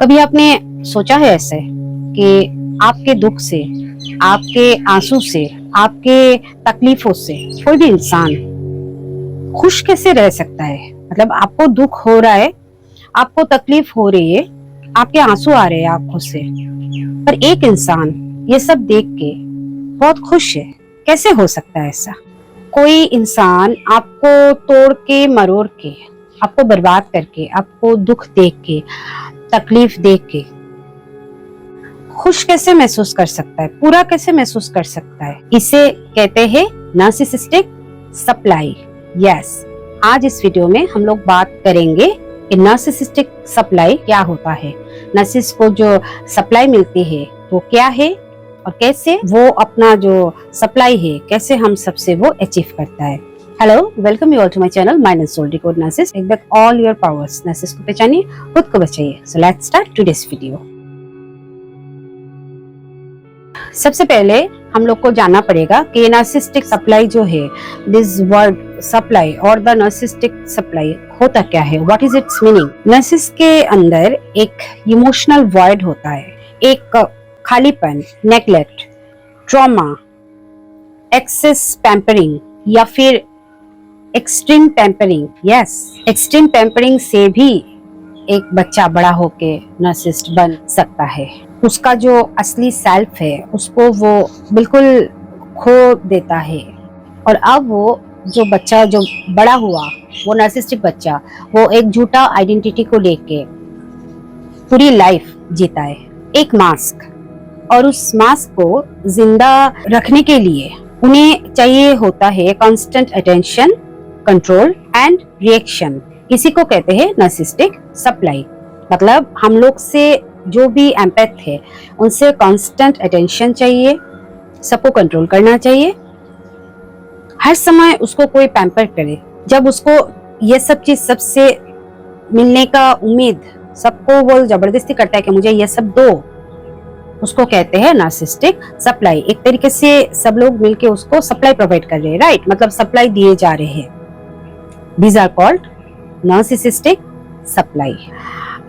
कभी आपने सोचा है ऐसे कि आपके दुख से, आपके आंसू से, आपके तकलीफों से कोई भी इंसान खुश कैसे रह सकता है? मतलब आपको दुख हो रहा है, आपको तकलीफ हो रही है, आपके आंसू आ रहे हैं आंखों से, पर एक इंसान ये सब देख के बहुत खुश है। कैसे हो सकता है ऐसा? कोई इंसान आपको तोड़ के मरोड़ के, आपको बर्बाद करके, आपको दुख देख के, तकलीफ देख के खुश कैसे महसूस कर सकता है, पूरा कैसे महसूस कर सकता है? इसे कहते हैं नार्सिसिस्टिक सप्लाई। यस, आज इस वीडियो में हम लोग बात करेंगे कि नार्सिसिस्टिक सप्लाई क्या होता है, नार्सिस को जो सप्लाई मिलती है वो क्या है और कैसे वो अपना जो सप्लाई है कैसे हम सबसे वो अचीव करता है। Hello, welcome you all to my channel mind and soul decode narcis. Take back all your powers. Narcis को पहचानिए, खुद को बचाइए। So let's start today's video. सबसे पहले हम लोग को जानना पड़ेगा कि नार्सिसिस्टिक सप्लाई जो है, दिस वर्ड सप्लाई और द नार्सिसिस्टिक सप्लाई होता क्या है, what is it's meaning. Nazis के अंदर एक इमोशनल वॉइड होता है, एक खालीपन, नेग्लेक्ट, ट्रॉमा, एक्सेस पैम्परिंग या फिर extreme pampering. Yes, extreme pampering से भी एक बच्चा बड़ा होके नार्सिसिस्ट बन सकता है। उसका जो असली सेल्फ है उसको वो बिल्कुल खो देता है और अब वो जो बच्चा जो बड़ा हुआ, वो नार्सिसिस्टिक बच्चा, वो एक झूठा आइडेंटिटी को लेके पूरी लाइफ जीता है, एक मास्क। और उस मास्क को जिंदा रखने के लिए उन्हें चाहिए होता है constant attention, control and reaction. इसी को कहते हैं नार्सिसिस्टिक सप्लाई। मतलब हम लोग से जो भी एम्पैथ है उनसे कांस्टेंट अटेंशन चाहिए, सबको कंट्रोल करना चाहिए, हर समय उसको कोई पैम्पर करे। जब उसको ये सब चीज सबसे मिलने का उम्मीद, सबको वो जबरदस्ती करता है कि मुझे ये सब दो, उसको कहते हैं नार्सिसिस्टिक सप्लाई। एक तरीके से सब लोग मिलके उसको सप्लाई प्रोवाइड कर रहे हैं, राइट? मतलब सप्लाई दिए जा रहे हैं। These are called narcissistic supply.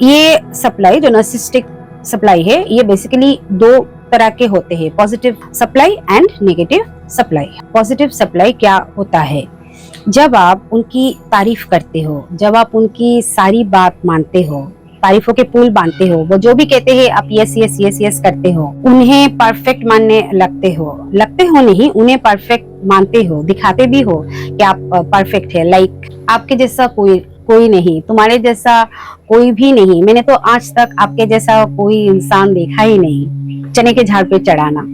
ये सप्लाई जो नार्सिसिस्टिक सप्लाई है, ये बेसिकली दो तरह के होते हैं, positive supply and negative supply. Positive supply क्या होता है? जब आप उनकी तारीफ करते हो, जब आप उनकी सारी बात मानते हो, तारीफों के पुल बांधते हो, वो जो भी कहते हैं आप यस यस यस यस करते हो, उन्हें परफेक्ट मानने लगते हो नहीं, उन्हें परफेक्ट मानते हो, दिखाते भी हो कि आप परफेक्ट है। लाइक आपके जैसा कोई नहीं, तुम्हारे जैसा कोई भी नहीं, मैंने तो आज तक आपके जैसा कोई इंसान देखा ही नहीं। चने के झाड़ पे चढ़ाना।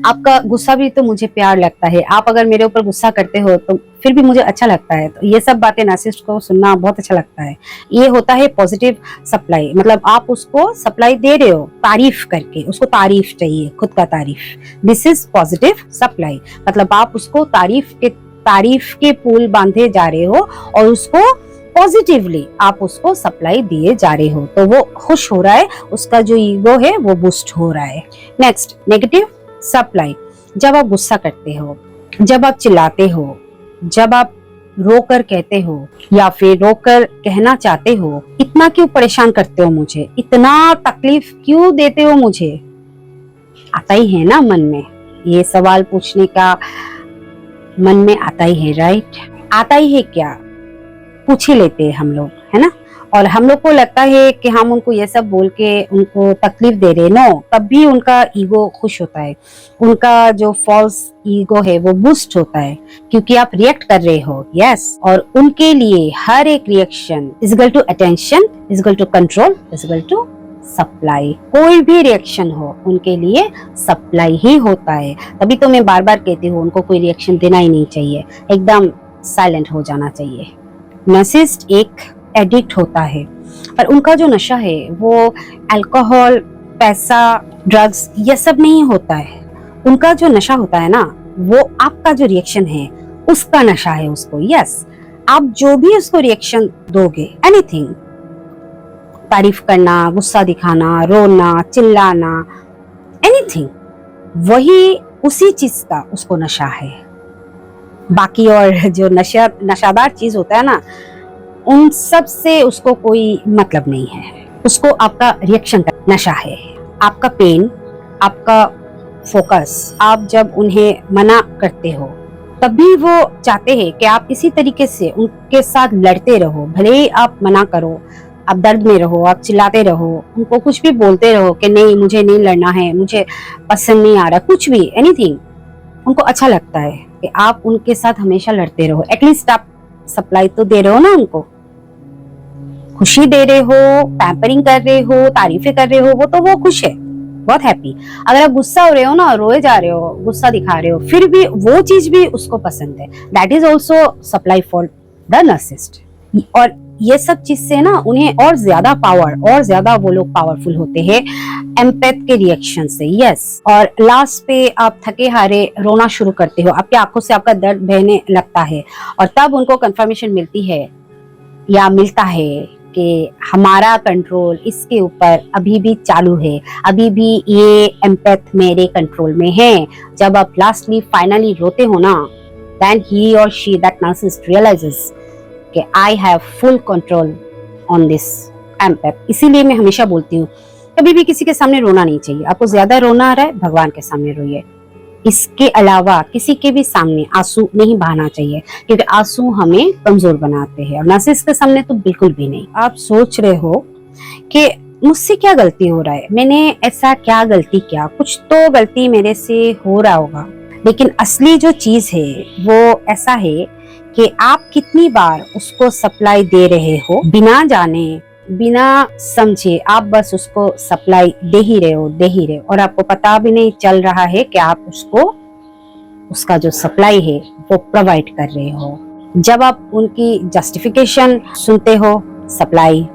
आपका गुस्सा भी तो मुझे प्यार लगता है, आप अगर मेरे ऊपर गुस्सा करते हो तो फिर भी मुझे अच्छा लगता है। तो ये सब बातें नार्सिसिस्ट को सुनना बहुत अच्छा लगता है। ये होता है पॉजिटिव सप्लाई। मतलब आप उसको सप्लाई दे रहे हो तारीफ करके, उसको तारीफ चाहिए, खुद का तारीफ। This is positive supply. मतलब आप उसको तारीफ के पुल बांधे जा रहे हो और उसको पॉजिटिवली आप उसको सप्लाई दिए जा रहे हो, तो वो खुश हो रहा है, उसका जो ईगो है वो बूस्ट हो रहा है। Next, negative supply. जब आप गुस्सा करते हो, जब आप चिल्लाते हो, जब आप रोकर कहते हो या फिर रोकर कहना चाहते हो, इतना क्यों परेशान करते हो मुझे, इतना तकलीफ क्यों देते हो मुझे, आता ही है ना मन में? ये सवाल पूछने का मन में आता ही है, राइट? आता ही है क्या? पूछ ही लेते हैं हम लोग, है ना? और हम लोग को लगता है कि हम उनको ये सब बोल के उनको तकलीफ दे रहे, नो, तब भी उनका ईगो खुश होता है, उनका जो फॉल्स ईगो है वो बूस्ट होता है, क्योंकि आप रिएक्ट कर रहे हो। यस, और उनके लिए हर एक reaction is equal to attention, is equal to control, is equal to supply. कोई भी रिएक्शन हो उनके लिए सप्लाई ही होता है। तभी तो मैं बार बार कहती हूँ उनको कोई रिएक्शन देना ही नहीं चाहिए, एकदम साइलेंट हो जाना चाहिए। नार्सिसिस्ट एक एडिक्ट होता है, पर उनका जो नशा है वो अल्कोहल, पैसा, ड्रग्स ये सब नहीं होता है। उनका जो नशा होता है ना, वो आपका जो रिएक्शन है उसका नशा है उसको। यस, आप जो भी उसको रिएक्शन दोगे, एनीथिंग, तारीफ करना, गुस्सा दिखाना, रोना, चिल्लाना, एनीथिंग, वही उसी चीज का उसको नशा है। बाकी और जो नशादार चीज होता है ना, उन सब से उसको कोई मतलब नहीं है। उसको आपका रिएक्शन का नशा है, आपका पेन, आपका फोकस। आप जब उन्हें मना करते हो तब भी वो चाहते हैं कि आप इसी तरीके से उनके साथ लड़ते रहो, भले ही आप मना करो, आप दर्द में रहो, आप चिल्लाते रहो, उनको कुछ भी बोलते रहो कि नहीं मुझे नहीं लड़ना है, मुझे पसंद नहीं आ रहा, कुछ भी एनीथिंग। उनको अच्छा लगता है कि आप उनके साथ हमेशा लड़ते रहो। एटलीस्ट आप सप्लाई तो दे रहे हो ना, उनको खुशी दे रहे हो, पैम्परिंग कर रहे हो, तारीफें कर रहे हो, वो तो वो खुश है, बहुत हैप्पी। अगर आप गुस्सा हो रहे हो ना, रोए जा रहे हो, गुस्सा दिखा रहे हो, फिर भी वो चीज भी उसको पसंद है। That is also supply for the narcissist. और ये सब चीज से ना उन्हें और ज्यादा पावर, और ज्यादा वो लोग पावरफुल होते हैं एम्पैथ के रिएक्शन से। यस। और लास्ट पे आप थके हारे रोना शुरू करते हो, आपकी आंखों से आपका दर्द बहने लगता है, और तब उनको कंफर्मेशन मिलती है या मिलता है कि हमारा कंट्रोल इसके ऊपर अभी भी चालू है, अभी भी ये एम्पैथ मेरे कंट्रोल में है। जब आप लास्टली फाइनली रोते हो ना, then he or she, that narcissist realizes कि I have full control on this empath। इसीलिए मैं हमेशा बोलती हूँ कभी भी किसी के सामने रोना नहीं चाहिए। आपको ज्यादा रोना आ रहा है, भगवान के सामने रोइए, इसके अलावा किसी के भी सामने आंसू नहीं बहाना चाहिए, क्योंकि आंसू हमें कमजोर बनाते हैं, और नार्सिसिस्ट के सामने तो बिल्कुल भी नहीं। आप सोच रहे हो कि मुझसे क्या गलती हो रहा है, मैंने ऐसा क्या गलती किया, कुछ तो गलती मेरे से हो रहा होगा। लेकिन असली जो चीज है वो ऐसा है कि आप कितनी बार उसको सप्लाई दे रहे हो बिना जाने, बिना समझे, आप बस उसको सप्लाई दे ही रहे हो, और आपको पता भी नहीं चल रहा है कि आप उसको, उसका जो सप्लाई है वो प्रोवाइड कर रहे हो। जब आप उनकी जस्टिफिकेशन सुनते हो, सप्लाई।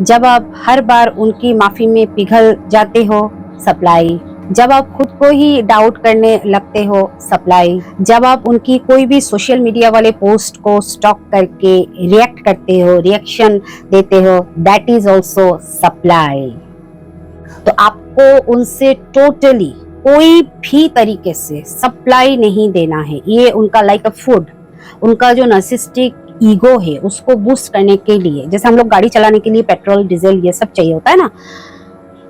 जब आप हर बार उनकी माफी में पिघल जाते हो, सप्लाई। जब आप खुद को ही डाउट करने लगते हो, सप्लाई। जब आप उनकी कोई भी सोशल मीडिया वाले पोस्ट को स्टॉक करके रिएक्ट करते हो, रिएक्शन देते हो, दैट इज ऑल्सो सप्लाई। तो आपको उनसे टोटली कोई भी तरीके से सप्लाई नहीं देना है। ये उनका लाइक अ फूड, उनका जो नार्सिसिस्टिक ईगो है उसको बूस्ट करने के लिए, जैसे हम लोग गाड़ी चलाने के लिए पेट्रोल, डीजल ये सब चाहिए होता है ना,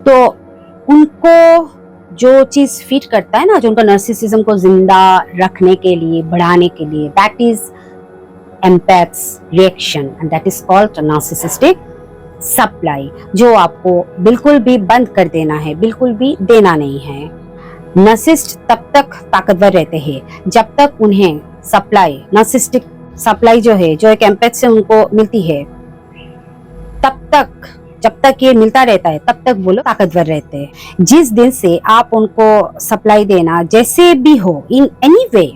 तो उनको जो चीज फिट करता है ना, जो उनका नार्सिसिज्म को जिंदा रखने के लिए, बढ़ाने के लिए, that is empaths reaction, and that is called narcissistic supply, जो आपको बिल्कुल भी बंद कर देना है, बिल्कुल भी देना नहीं है। नार्सिसिस्ट तब तक ताकतवर रहते हैं जब तक उन्हें सप्लाई, नार्सिसिस्टिक सप्लाई जो है, जो एक एम्पैथ से उनको मिलती है, तब तक, जब तक ये मिलता रहता है तब तक वो लोग ताकतवर रहते हैं। जिस दिन से आप उनको सप्लाई देना, जैसे भी हो, इन एनी वे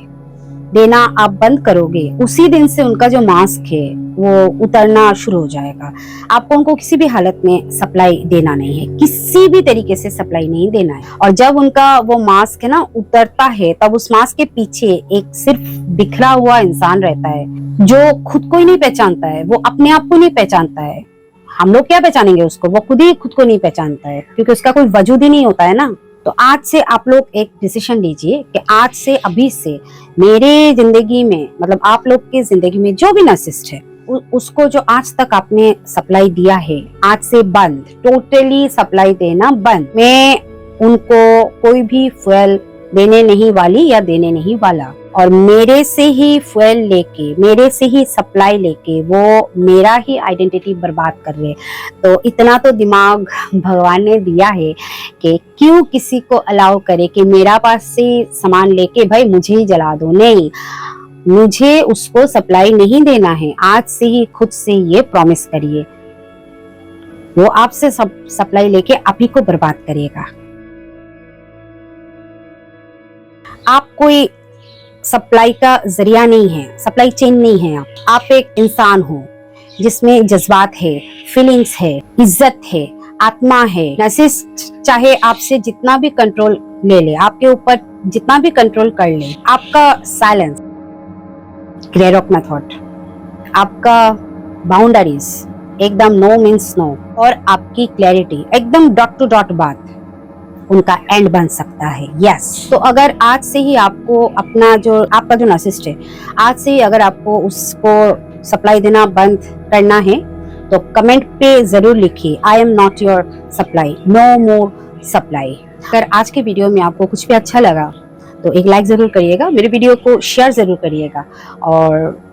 देना आप बंद करोगे, उसी दिन से उनका जो मास्क है वो उतरना शुरू हो जाएगा। आपको उनको किसी भी हालत में सप्लाई देना नहीं है, किसी भी तरीके से सप्लाई नहीं देना है। और जब उनका वो मास्क है ना उतरता है, तब उस मास्क के पीछे एक सिर्फ बिखरा हुआ इंसान रहता है, जो खुद को ही नहीं पहचानता है, वो अपने आप को नहीं पहचानता है। हम लोग क्या पहचानेंगे उसको, वो खुद ही खुद को नहीं पहचानता है, क्योंकि उसका कोई वजूद ही नहीं होता है ना। तो आज से आप लोग एक डिसीजन लीजिए कि आज से, अभी से मेरे जिंदगी में, मतलब आप लोग की जिंदगी में जो भी नार्सिसिस्ट है, उसको जो आज तक आपने सप्लाई दिया है, आज से बंद, टोटली सप्लाई देना बंद। मैं उनको कोई भी फ्यूल देने नहीं वाली या देने नहीं वाला, और मेरे से ही फ्यूल लेके, मेरे से ही सप्लाई लेके वो मेरा ही आइडेंटिटी बर्बाद कर रहे। तो इतना तो दिमाग भगवान ने दिया है कि क्यों किसी को अलाउ करे कि मेरा पास से सामान लेके भाई मुझे ही जला दो। नहीं, मुझे उसको सप्लाई नहीं देना है। आज से ही खुद से ये प्रॉमिस करिए, वो आपसे सप्लाई लेके आप ही को बर्बाद करेगा। आप कोई सप्लाई का जरिया नहीं है, सप्लाई चेन नहीं है। आप एक इंसान हो जिसमें जज्बात है, फीलिंग्स है, इज्जत है, आत्मा है। नार्सिसिस्ट चाहे आपसे जितना भी कंट्रोल ले ले, आपके ऊपर जितना भी कंट्रोल कर ले, आपका साइलेंस, क्लियर ऑफ मेथड, आपका बाउंड्रीज एकदम नो मीन्स नो, और आपकी क्लैरिटी एकदम डॉट टू डॉट बात, उनका एंड बन सकता है। यस। तो अगर आज से ही आपको अपना जो, आपका जो नार्सिसिस्ट है, आज से ही अगर आपको उसको सप्लाई देना बंद करना है, तो कमेंट पे जरूर लिखिए I am not your supply, no more supply. अगर आज के वीडियो में आपको कुछ भी अच्छा लगा तो एक लाइक जरूर करिएगा, मेरे वीडियो को शेयर जरूर करिएगा, और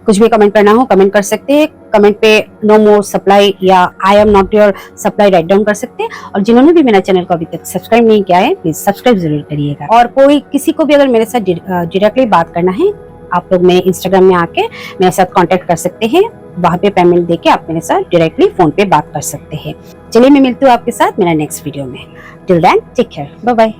कुछ भी कमेंट करना हो कमेंट कर सकते हैं। कमेंट पे नो मोर सप्लाई या आई am not your supply write down कर सकते हैं। और जिन्होंने भी मेरा चैनल को अभी तक सब्सक्राइब नहीं किया है प्लीज सब्सक्राइब जरूर करिएगा। और कोई किसी को भी अगर मेरे साथ डायरेक्टली बात करना है, आप लोग मेरे इंस्टाग्राम में आके मेरे साथ कांटेक्ट कर सकते हैं। वहां पे पेमेंट देके आप मेरे साथ डायरेक्टली फोन पे बात कर सकते हैं। चलिए मैं मिलती हूँ आपके साथ मेरा नेक्स्ट वीडियो में। Till then take care, bye bye.